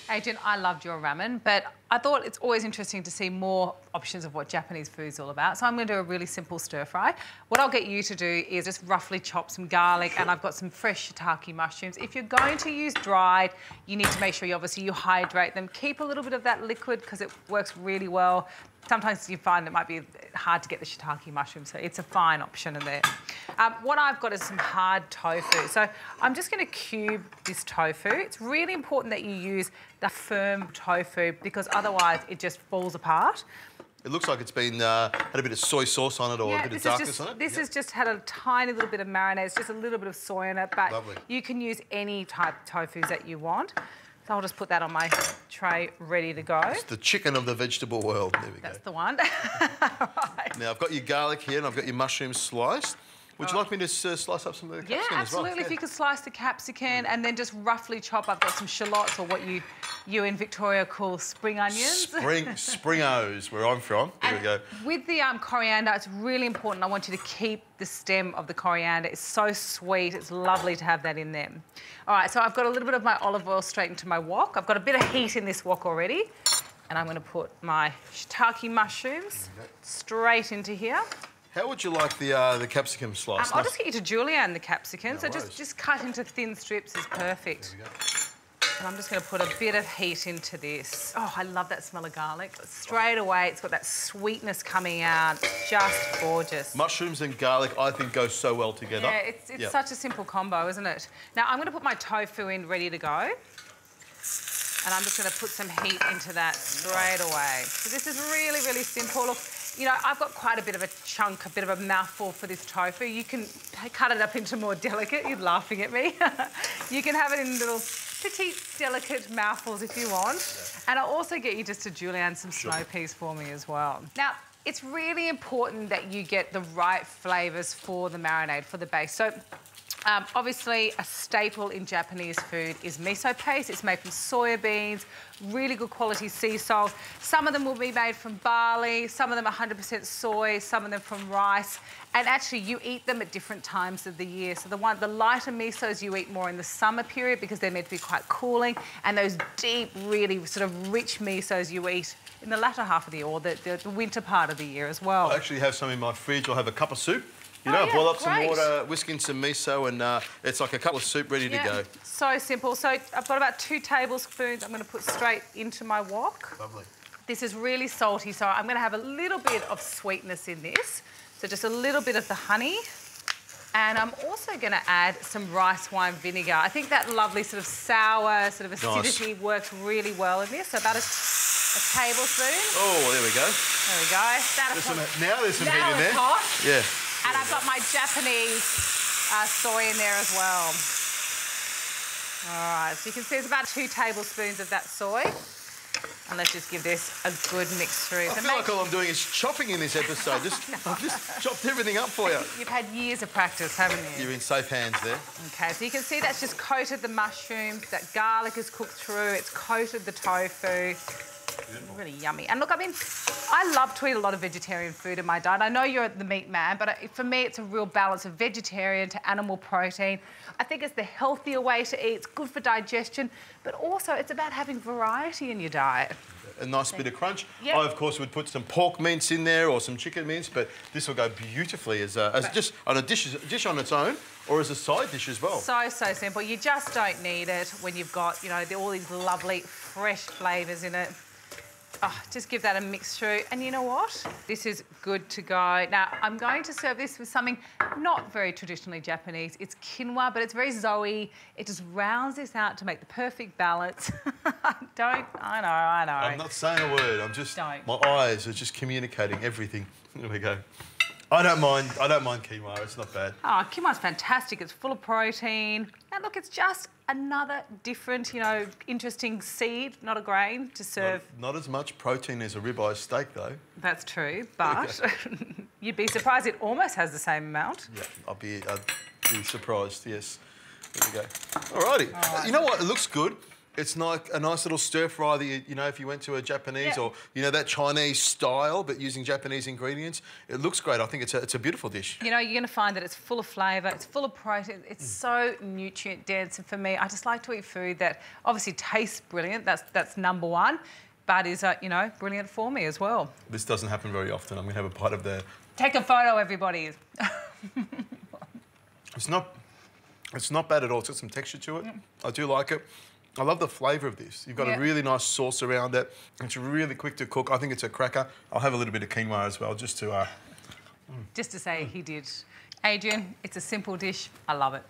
Adrian, I loved your ramen, but I thought it's always interesting to see more options of what Japanese food's all about. So I'm going to do a really simple stir fry. What I'll get you to do is just roughly chop some garlic, and I've got some fresh shiitake mushrooms. If you're going to use dried, you need to make sure you hydrate them. Keep a little bit of that liquid because it works really well. Sometimes you find it might be hard to get the shiitake mushrooms, so it's a fine option in there. What I've got is some hard tofu. So I'm just going to cube this tofu. It's really important that you use the firm tofu because otherwise it just falls apart. It looks like it's been had a bit of soy sauce on it or a bit of darkness on it. This has just had a tiny little bit of marinade. It's just a little bit of soy in it, but lovely. You can use any type of tofus that you want. So I'll just put that on my tray ready to go. It's the chicken of the vegetable world. There we go. That's the one. Right. Now, I've got your garlic here and I've got your mushrooms sliced. Would you like me to slice up some of the capsicum as well? Absolutely. Yeah. If you could slice the capsicum and then just roughly chop. I've got some shallots, or what you in Victoria call spring onions. Springos, where I'm from. There we go. With the coriander, it's really important. I want you to keep the stem of the coriander. It's so sweet. It's lovely to have that in there. All right, so I've got a little bit of my olive oil straight into my wok. I've got a bit of heat in this wok already. And I'm going to put my shiitake mushrooms straight into here. How would you like the capsicum sliced? I'll just get you to julienne the capsicum. No, so just cut into thin strips is perfect. There we go. And I'm just going to put a bit of heat into this. Oh, I love that smell of garlic. Straight away, it's got that sweetness coming out. Just gorgeous. Mushrooms and garlic, I think, go so well together. Yeah, it's such a simple combo, isn't it? Now, I'm going to put my tofu in ready to go. And I'm just going to put some heat into that straight away. So this is really, really simple. Look, you know, I've got quite a bit of a chunk, a bit of a mouthful for this tofu. You can cut it up into more delicate. You're laughing at me. You can have it in little petite, delicate mouthfuls if you want. Yeah. And I'll also get you just to julienne some snow peas for me as well. Now, it's really important that you get the right flavours for the marinade, for the base. So obviously, a staple in Japanese food is miso paste. It's made from soya beans, really good quality sea salt. Some of them will be made from barley, some of them 100% soy, some of them from rice. And actually, you eat them at different times of the year. So the lighter misos you eat more in the summer period because they're meant to be quite cooling. And those deep, really sort of rich misos you eat in the latter half of the year, or the winter part of the year as well. I actually have some in my fridge. I'll have a cup of soup. You know, boil up some water, whisk in some miso, and it's like a cup of soup ready to go. So simple. So I've got about 2 tablespoons I'm going to put straight into my wok. Lovely. This is really salty, so I'm going to have a little bit of sweetness in this. So just a little bit of the honey. And I'm also going to add some rice wine vinegar. I think that lovely sort of sour, sort of acidity works really well in this. So about a tablespoon. Oh, there we go. There we go. Now there's some heat in there. Hot. Yeah. And I've got my Japanese soy in there as well. All right, so you can see it's about 2 tablespoons of that soy. And let's just give this a good mix through. I feel like all I'm doing is chopping in this episode. I've just chopped everything up for you. You've had years of practice, haven't you? You're in safe hands there. OK, so you can see that's just coated the mushrooms, that garlic is cooked through, it's coated the tofu. Really yummy. And look, I mean, I love to eat a lot of vegetarian food in my diet. I know you're the meat man, but for me, it's a real balance of vegetarian to animal protein. I think it's the healthier way to eat. It's good for digestion, but also it's about having variety in your diet. A nice bit of crunch. Yep. I, of course, would put some pork mince in there or some chicken mince, but this will go beautifully as just on a dish on its own or as a side dish as well. So simple. You just don't need it when you've got, you know, all these lovely fresh flavours in it. Oh, just give that a mix through. And you know what? This is good to go. Now, I'm going to serve this with something not very traditionally Japanese. It's quinoa, but it's very Zoe. It just rounds this out to make the perfect balance. I know. I'm not saying a word. My eyes are just communicating everything. There we go. I don't mind quinoa. It's not bad. Oh, quinoa's fantastic. It's full of protein. And look, it's just another different, you know, interesting seed, not a grain, to serve. Not as much protein as a ribeye steak, though. That's true, but you'd be surprised it almost has the same amount. Yeah, I'd be surprised, yes. There we go. All righty. You know what? It looks good. It's like a nice little stir fry that, you know, if you went to a Japanese or, you know, that Chinese style, but using Japanese ingredients, it looks great. I think it's a beautiful dish. You know, you're going to find that it's full of flavour, it's full of protein, it's so nutrient dense. And for me, I just like to eat food that obviously tastes brilliant. That's number one, but is, you know, brilliant for me as well. This doesn't happen very often. I'm going to have a bite of the... Take a photo, everybody. It's not bad at all. It's got some texture to it. I do like it. I love the flavour of this. You've got a really nice sauce around it. It's really quick to cook. I think it's a cracker. I'll have a little bit of quinoa as well, just to... Just to say he did. Adrian, it's a simple dish. I love it.